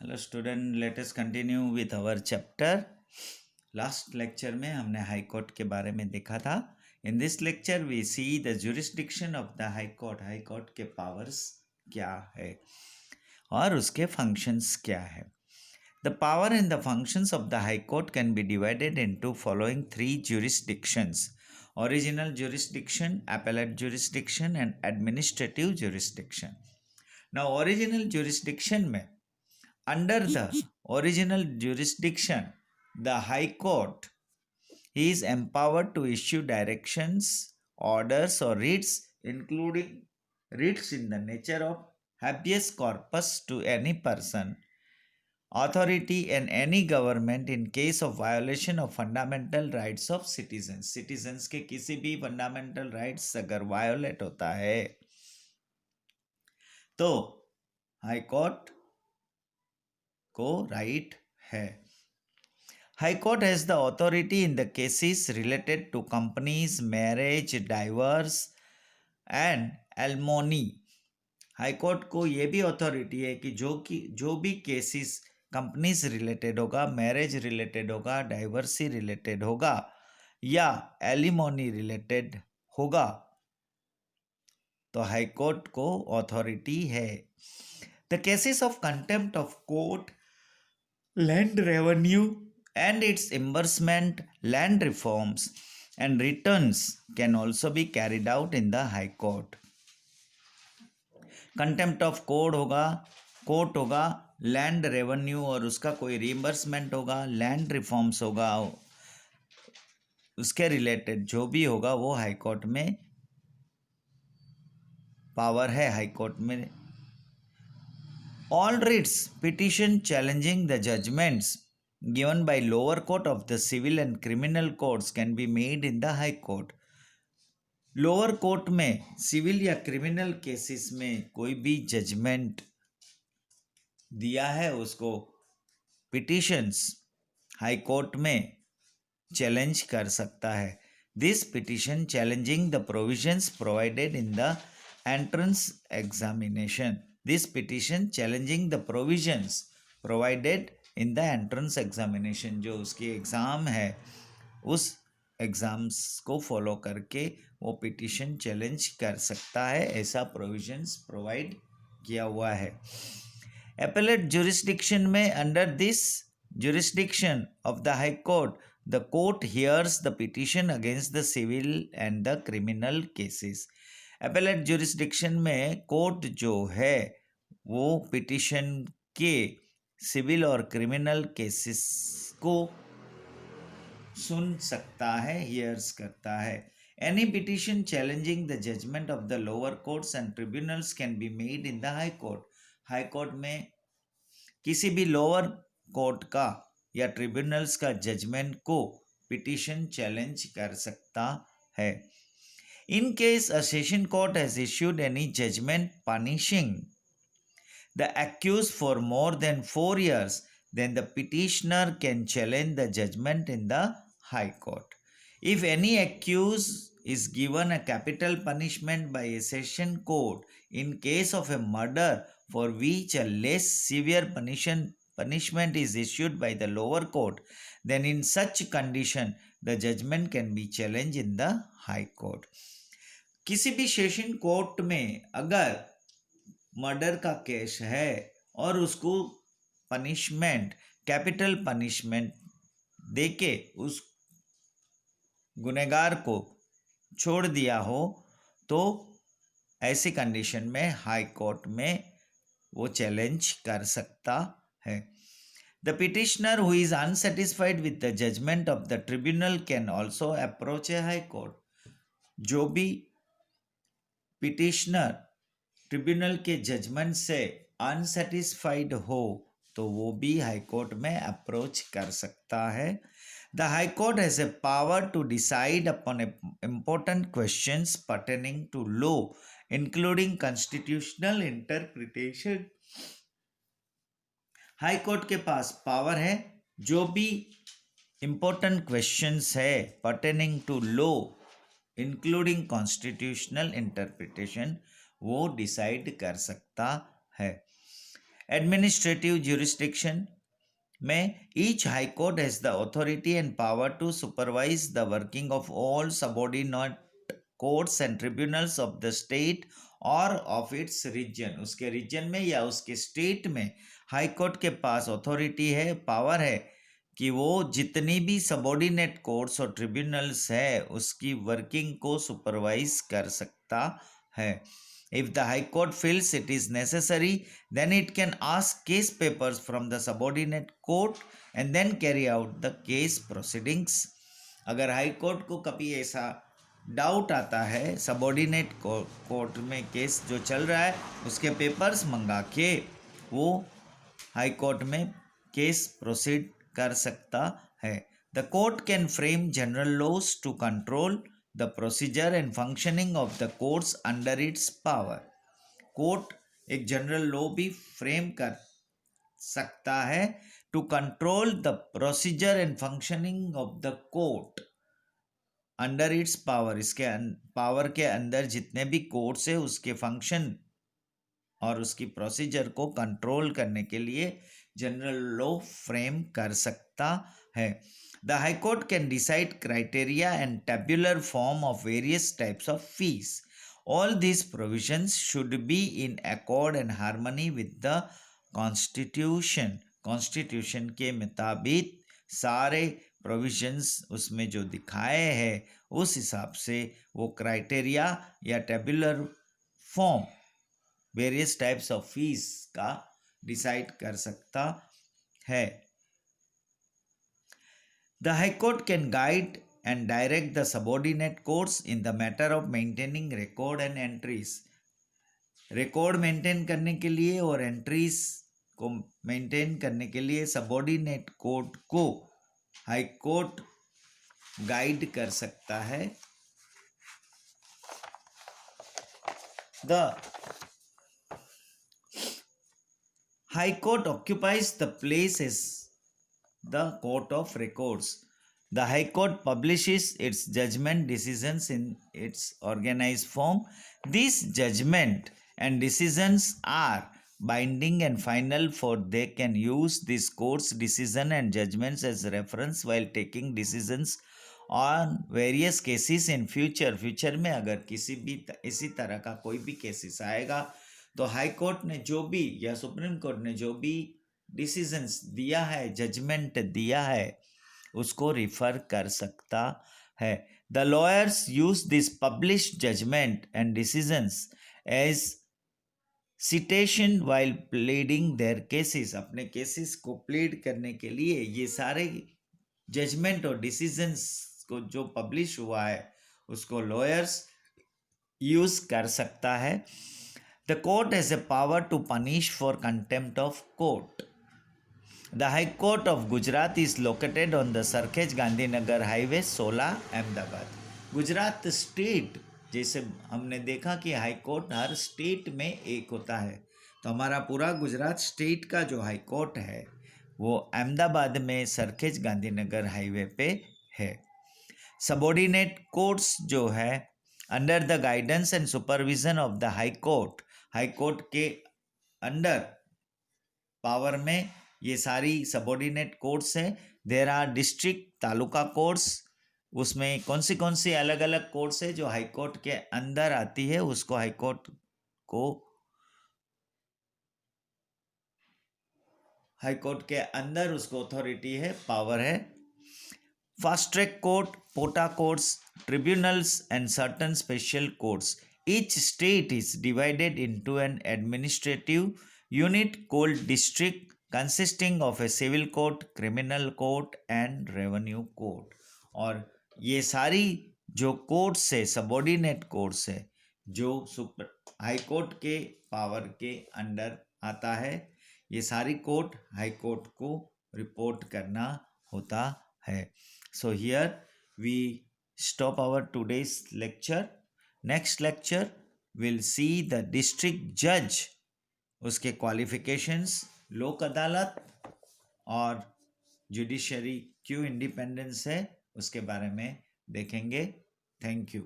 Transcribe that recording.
Hello student, let us continue with our chapter. Last lecture में हमने high court के बारे में देखा था। In this lecture we see the jurisdiction of the high court. High court के powers क्या है और उसके फंक्शंस क्या है। The power and the functions of the high court can be divided into following three jurisdictions: original jurisdiction, appellate jurisdiction and administrative jurisdiction. Now original jurisdiction में under the original jurisdiction, the High Court is empowered to issue directions, orders, or writs, including writs in the nature of habeas corpus to any person, authority, and any government in case of violation of fundamental rights of citizens. Citizens के किसी भी fundamental rights अगर violate होता है तो high court को right है। High Court has the authority in the cases related to companies, marriage, divorce and alimony. High court को ये भी अथॉरिटी है कि जो भी केसेस कंपनीज रिलेटेड होगा, मैरिज रिलेटेड होगा, डाइवर्सी रिलेटेड होगा या एलिमोनी रिलेटेड होगा तो हाई कोर्ट को अथॉरिटी है। The cases of contempt of court, land revenue and its reimbursement, land reforms and returns can also be carried out in the High Court. Contempt of court होगा, land revenue और उसका कोई reimbursement होगा, land reforms होगा, उसके related जो भी होगा वो हाई कोर्ट में पावर है। हाई कोर्ट में all writs petition challenging the judgments given by lower court of the civil and criminal courts can be made in the high court. Lower court में civil या criminal cases में कोई भी judgement दिया है उसको petitions high court में challenge कर सकता है। This petition challenging the provisions provided in the entrance examination. This petition challenging the provisions provided in the entrance examination, जो उसकी एग्ज़ाम है उस एग्ज़ाम्स को फॉलो करके वो पिटिशन चैलेंज कर सकता है, ऐसा प्रोविजंस प्रोवाइड किया हुआ है। एपेलेट जुरिस्डिक्शन में under this jurisdiction of the high court, the court hears the petition against the civil and the criminal cases. appellate jurisdiction में कोर्ट जो है वो पिटिशन के सिविल और क्रिमिनल केसेस को सुन सकता है, हियर्स करता है। Any petition challenging the judgment of the lower courts and tribunals can be made in the high court. High court में किसी भी लोअर कोर्ट का या ट्रिब्यूनल्स का जजमेंट को पिटिशन चैलेंज कर सकता है। In case a session court has issued any judgment punishing the accuse for more than 4 years, then the petitioner can challenge the judgment in the high court. If any accused is given a capital punishment by a session court in case of a murder for which a less severe punishment is issued by the lower court, then in such condition the judgment can be challenged in the high court. किसी भी session court में अगर murder का case है और उसको punishment, capital punishment देके उस गुनहगार को छोड़ दिया हो तो ऐसी कंडीशन में हाई कोर्ट में वो चैलेंज कर सकता है। The petitioner who is unsatisfied with the judgment of the tribunal can also approach a high court. जो भी पिटिशनर ट्रिब्यूनल के जजमेंट से अनसेटिस्फाइड हो तो वो भी हाई कोर्ट में अप्रोच कर सकता है। The High Court has a power to decide upon important questions pertaining to law, including constitutional interpretation. High court के पास पावर है जो भी important questions है pertaining to law, including constitutional interpretation, वो डिसाइड कर सकता है। एडमिनिस्ट्रेटिव jurisdiction में each high court has the authority and power to supervise the working of all subordinate courts and tribunals of the state और of its region. उसके region में या उसके state में हाई कोर्ट के पास authority है, power है कि वो जितनी भी सबॉर्डिनेट कोर्ट्स और ट्रिब्यूनल्स है उसकी वर्किंग को सुपरवाइज कर सकता है. If the High Court feels it is necessary, then it can ask case papers from the subordinate court and then carry out the case proceedings. अगर हाई कोर्ट को कभी ऐसा डाउट आता है सबॉर्डिनेट कोर्ट में केस जो चल रहा है उसके पेपर्स मंगा के वो हाई कोर्ट में केस प्रोसीड कर सकता है. The court can frame general laws to control the procedure and functioning of the courts under its power. Court एक जनरल लॉ भी फ्रेम कर सकता है to control the procedure and functioning of the court under its power. इसके power के अंदर जितने भी कोर्ट्स है उसके फंक्शन और उसकी प्रोसीजर को कंट्रोल करने के लिए जनरल लॉ फ्रेम कर सकता है. The High Court can decide criteria and tabular form of various types of fees. All these provisions should be in accord and harmony with the Constitution. Constitution के मुताबिक सारे provisions उसमें जो दिखाए हैं उस हिसाब से वो क्राइटेरिया या tabular form various types of fees का डिसाइड कर सकता है. The High Court can guide and direct the subordinate courts in the matter of maintaining record and entries. Record maintain करने के लिए और एंट्रीज को मेंटेन करने के लिए सबॉर्डिनेट कोर्ट को हाई कोर्ट गाइड कर सकता है. The High Court occupies the place as the court of records. The High Court publishes its judgment decisions in its organized form. These judgment and decisions are binding and final, for they can use this court's decision and judgments as reference while taking decisions on various cases in future. Future में अगर किसी भी इसी तरह का कोई भी cases आएगा तो हाई कोर्ट ने जो भी या सुप्रीम कोर्ट ने जो भी डिसीजंस दिया है जजमेंट दिया है उसको रिफर कर सकता है. The lawyers use this published judgment and decisions as citation while pleading their cases. अपने केसेस को प्लीड करने के लिए ये सारे जजमेंट और डिसीजंस को जो पब्लिश हुआ है उसको लॉयर्स यूज कर सकता है. The court has a power to punish for contempt of court. The High Court of Gujarat is located on the Sarkhej Gandhinagar Highway 16 Ahmedabad. Gujarat state जैसे हमने देखा कि हाई कोर्ट हर स्टेट में एक होता है तो हमारा पूरा गुजरात स्टेट का जो हाई कोर्ट है वो अहमदाबाद में सरखेज गांधीनगर हाईवे पे है. सबॉर्डिनेट कोर्ट्स जो है under the guidance and supervision of the high court के अंडर पावर में ये सारी सबॉर्डिनेट कोर्ट्स हैं. There are district taluka courts. उसमें कौन सी अलग अलग कोर्ट्स है जो हाई कोर्ट के अंदर आती है उसको हाई कोर्ट के अंदर उसको अथॉरिटी है पावर है. Fast track court, POTA courts, tribunals and certain special courts. Each state is divided into an administrative unit called district consisting of a civil court, criminal court and revenue court. और ये सारी जो courts है subordinate courts है जो high court के power के under आता है ये सारी कोर्ट हाई कोर्ट को रिपोर्ट करना होता है. So here we stop our today's lecture. Next lecture will see the district जज, उसके क्वालिफिकेशंस, लोक अदालत और जुडिशरी क्यों इंडिपेंडेंस है उसके बारे में देखेंगे. Thank you.